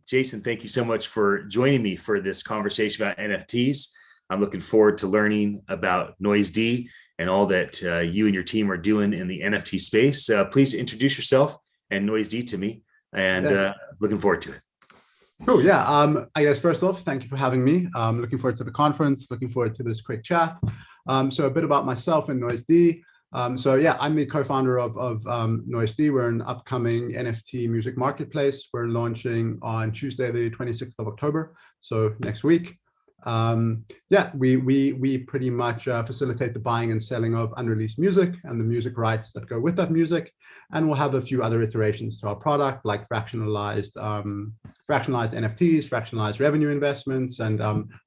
Jason, thank you so much for joining me for this conversation about NFTs. I'm looking forward to learning about Noise D and all that you and your team are doing in the NFT space. Please introduce yourself and Noise D to me, and looking forward to it. Cool. Yeah. I guess first off, thank you for having me. Looking forward to the conference. Looking forward to this quick chat. So a bit about myself and Noise D. So yeah, I'm the co-founder of Noise D. We're an upcoming NFT music marketplace. We're launching on Tuesday, the 26th of October. So next week. Yeah, we pretty much facilitate the buying and selling of unreleased music and the music rights that go with that music. And we'll have a few other iterations to our product, like fractionalized NFTs, fractionalized revenue investments, and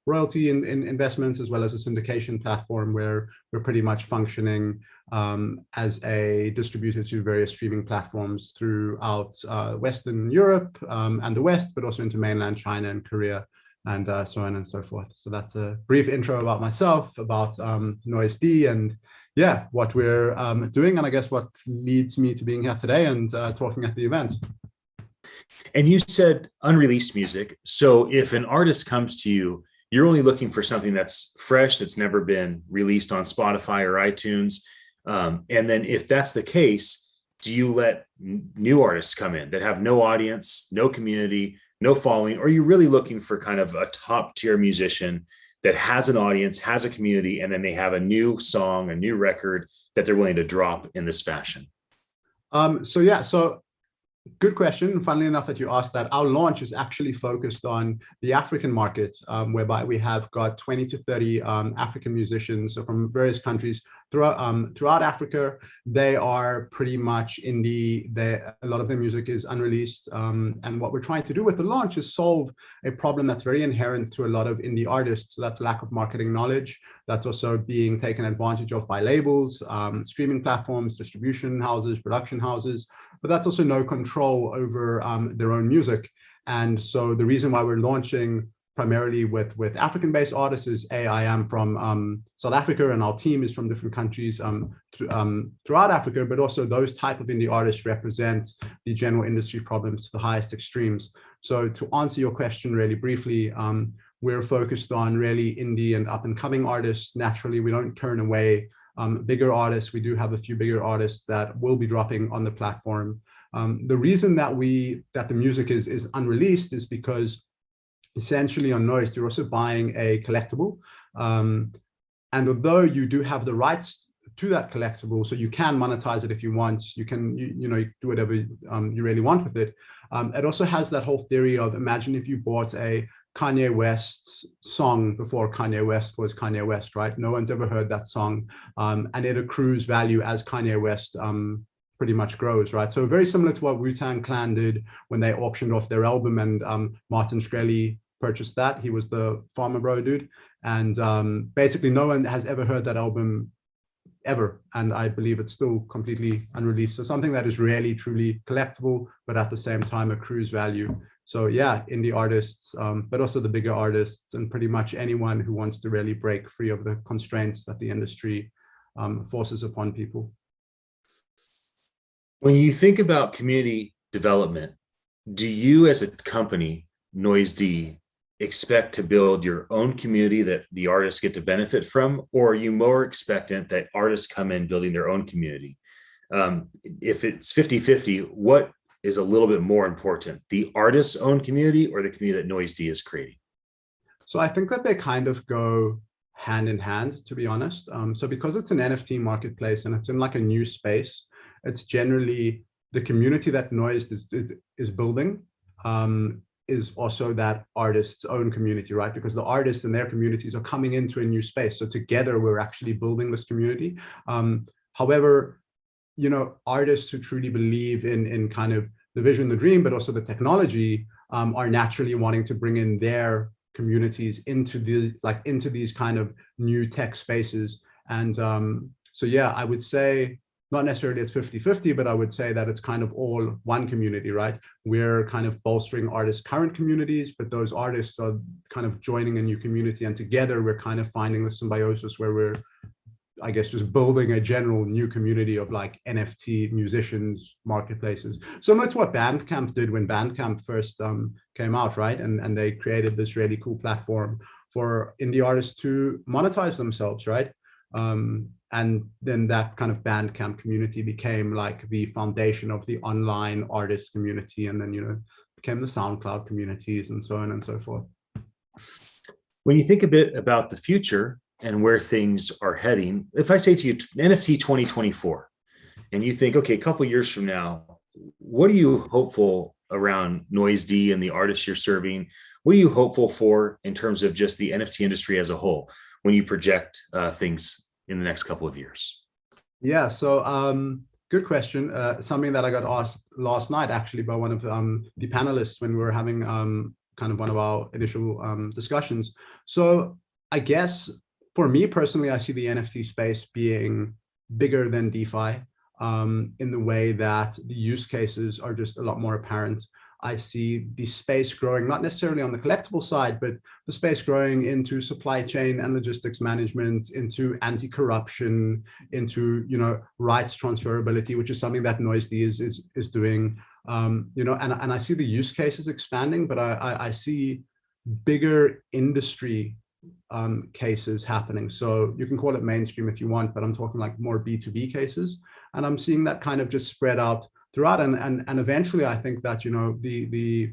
royalty in investments, as well as a syndication platform where we're pretty much functioning as a distributor to various streaming platforms throughout Western Europe and the West, but also into mainland China and Korea, and so on and so forth. So that's a brief intro about myself, about Noise D, and yeah, what we're doing, and I guess what leads me to being here today and talking at the event. And you said unreleased music. So if an artist comes to you, you're only looking for something that's fresh, that's never been released on Spotify or iTunes. And then if that's the case, do you let new artists come in that have no audience, no community, no following? Or are you really looking for kind of a top tier musician that has an audience, has a community, and then they have a new song, a new record that they're willing to drop in this fashion? So good question. Funnily enough that you asked that, our launch is actually focused on the African market, whereby we have got 20 to 30 African musicians from various countries throughout Africa. They are pretty much indie. A lot of their music is unreleased. And what we're trying to do with the launch is solve a problem that's very inherent to a lot of indie artists. So that's lack of marketing knowledge. That's also being taken advantage of by labels, streaming platforms, distribution houses, production houses, but that's also no control over their own music. And so the reason why we're launching primarily with African-based artists is I am from South Africa, and our team is from different countries throughout Africa, but also those type of indie artists represent the general industry problems to the highest extremes. So to answer your question really briefly, we're focused on really indie and up-and-coming artists. Naturally, we don't turn away bigger artists. We do have a few bigger artists that will be dropping on the platform. The reason that the music is unreleased is because essentially on Noise, you're also buying a collectible. And although you do have the rights to that collectible, so you can monetize it if you want, you can you do whatever you really want with it. It also has that whole theory of, imagine if you bought a Kanye West song before Kanye West was Kanye West, right? No one's ever heard that song, and it accrues value as Kanye West pretty much grows, right? So very similar to what Wu-Tang Clan did when they auctioned off their album, and Martin Shkreli purchased that. He was the Farmer Bro dude, and basically no one has ever heard that album ever, and I believe it's still completely unreleased. So something that is really truly collectible, but at the same time accrues value. So yeah, indie artists, but also the bigger artists, and pretty much anyone who wants to really break free of the constraints that the industry forces upon people. When you think about community development, do you as a company, Noise D, expect to build your own community that the artists get to benefit from, or are you more expectant that artists come in building their own community? If it's 50-50, what is a little bit more important, the artist's own community or the community that Noise D is creating? So I think that they kind of go hand in hand, to be honest. So because it's an NFT marketplace and it's in like a new space, it's generally the community that Noise is building is also that artist's own community, right? Because the artists and their communities are coming into a new space. So together we're actually building this community. However, artists who truly believe in kind of the vision, the dream, but also the technology are naturally wanting to bring in their communities into these kind of new tech spaces. And so yeah, I would say not necessarily it's 50-50, but I would say that it's kind of all one community, right? We're kind of bolstering artists' current communities, but those artists are kind of joining a new community, and together we're kind of finding the symbiosis where we're I guess just building a general new community of like NFT musicians, marketplaces. So that's what Bandcamp did when Bandcamp first came out, right? And they created this really cool platform for indie artists to monetize themselves, right? And then that kind of Bandcamp community became like the foundation of the online artist community, and then, you know, became the SoundCloud communities and so on and so forth. When you think a bit about the future and where things are heading, if I say to you NFT 2024, and you think, okay, a couple of years from now, what are you hopeful around Noise D and the artists you're serving? What are you hopeful for in terms of just the NFT industry as a whole when you project things in the next couple of years? Yeah, so good question. Something that I got asked last night actually by one of the panelists when we were having kind of one of our initial discussions. So I guess for me personally, I see the NFT space being bigger than DeFi in the way that the use cases are just a lot more apparent. I see the space growing, not necessarily on the collectible side, but the space growing into supply chain and logistics management, into anti-corruption, into, you know, rights transferability, which is something that Noise D is doing. You know, and I see the use cases expanding, but I see bigger industry cases happening. So you can call it mainstream if you want, but I'm talking like more B2B cases. And I'm seeing that kind of just spread out throughout. And eventually I think that, you know, the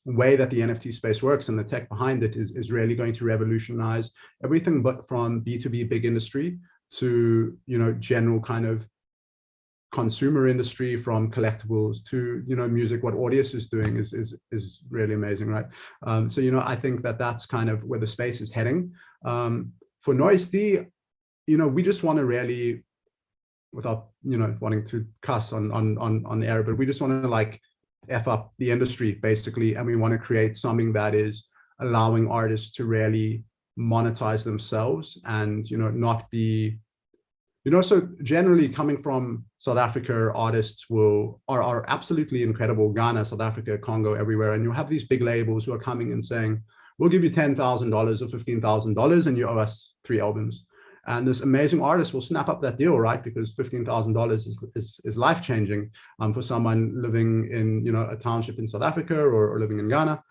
way that the NFT space works and the tech behind it is really going to revolutionize everything, but from B2B big industry to, you know, general kind of consumer industry, from collectibles to, you know, music. What Audius is doing is really amazing, right? So, you know, I think that that's kind of where the space is heading. For Noise D, you know, we just want to really, without, you know, wanting to cuss on air, but we just want to like F up the industry basically, and we want to create something that is allowing artists to really monetize themselves and, you know, not be, you know, so generally coming from South Africa, artists are absolutely incredible. Ghana, South Africa, Congo, everywhere. And you have these big labels who are coming and saying, we'll give you $10,000 or $15,000 and you owe us 3 albums. And this amazing artist will snap up that deal, right? Because $15,000 is life-changing for someone living in, you know, a township in South Africa or living in Ghana.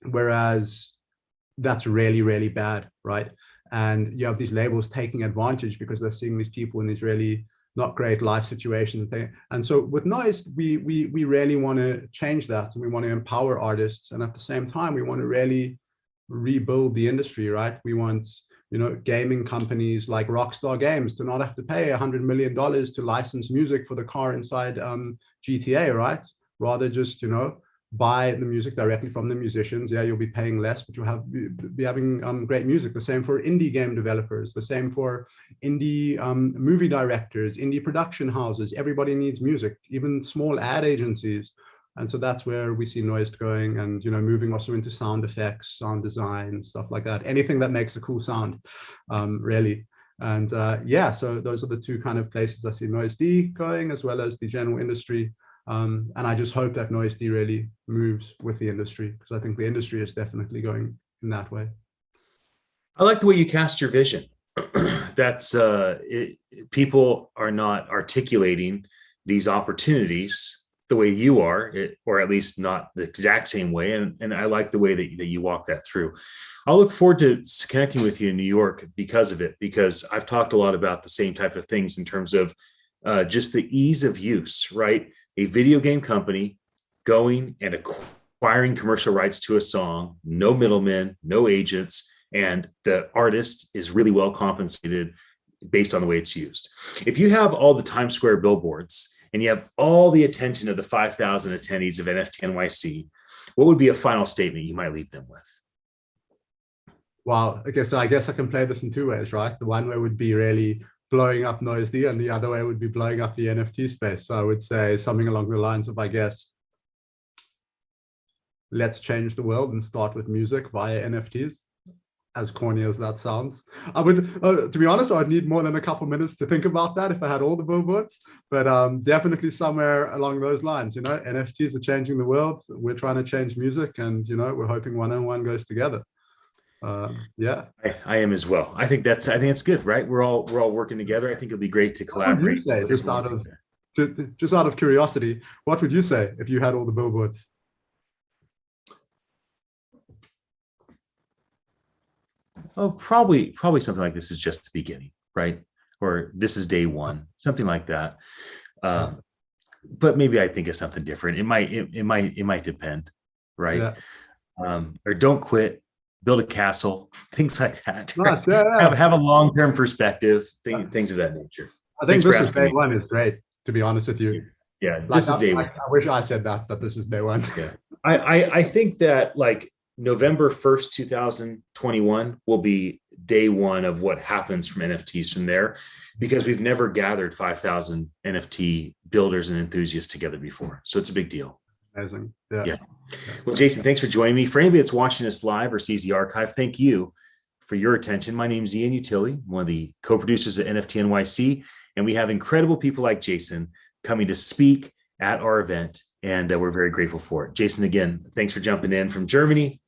Whereas that's really, really bad, right? And you have these labels taking advantage because they're seeing these people in these really not great life situations. And so with Noise, we really want to change that, and we want to empower artists. And at the same time, we want to really rebuild the industry, right? We want, you know, gaming companies like Rockstar Games to not have to pay $100 million to license music for the car inside GTA, right? Rather just, you know, buy the music directly from the musicians. Yeah, you'll be paying less, but you'll be having great music. The same for indie game developers, the same for indie movie directors, indie production houses. Everybody needs music, even small ad agencies. And so that's where we see Noise going, and, you know, moving also into sound effects, sound design, stuff like that. Anything that makes a cool sound, really. And yeah, so those are the two kind of places I see Noise D going, as well as the general industry. And I just hope that Noise D really moves with the industry, because I think the industry is definitely going in that way. I like the way you cast your vision. That's people are not articulating these opportunities the way you are, or at least not the exact same way. And I like the way that you walk that through. I'll look forward to connecting with you in New York because of it, because I've talked a lot about the same type of things in terms of just the ease of use, right? A video game company going and acquiring commercial rights to a song, no middlemen, no agents, and the artist is really well compensated based on the way it's used. If you have all the Times Square billboards and you have all the attention of the 5,000 attendees of NFT NYC, what would be a final statement you might leave them with? Wow. Okay, so I guess I can play this in two ways, right? The one way would be really blowing up Noise D, and the other way would be blowing up the NFT space. So I would say something along the lines of, I guess, let's change the world and start with music via NFTs. As corny as that sounds, I would, to be honest, I'd need more than a couple minutes to think about that if I had all the billboards, but definitely somewhere along those lines. You know, NFTs are changing the world. We're trying to change music, and, you know, we're hoping one-on-one goes together. Yeah. I am as well. I think it's good, right? We're all working together. I think it'll be great to What would you collaborate. say, just out of curiosity, what would you say if you had all the billboards? Oh, probably something like this is just the beginning, right? Or this is day one, something like that. But maybe I think of something different. It might depend, right? Yeah. Or don't quit, build a castle, things like that. Nice. Right? Yeah. Have a long-term perspective, things of that nature. I think Thanks for this is asking day me. one is great, to be honest with you. Yeah, Like this is day one. I wish I said that this is day one. Yeah. I think that like November 1st, 2021 will be day one of what happens from NFTs from there, because we've never gathered 5,000 NFT builders and enthusiasts together before. So it's a big deal. Amazing. Yeah. Yeah. Well, Jason, thanks for joining me. For anybody that's watching this live or sees the archive, thank you for your attention. My name is Ian Utilli, one of the co-producers at NFT NYC, and we have incredible people like Jason coming to speak at our event, and we're very grateful for it. Jason, again, thanks for jumping in from Germany.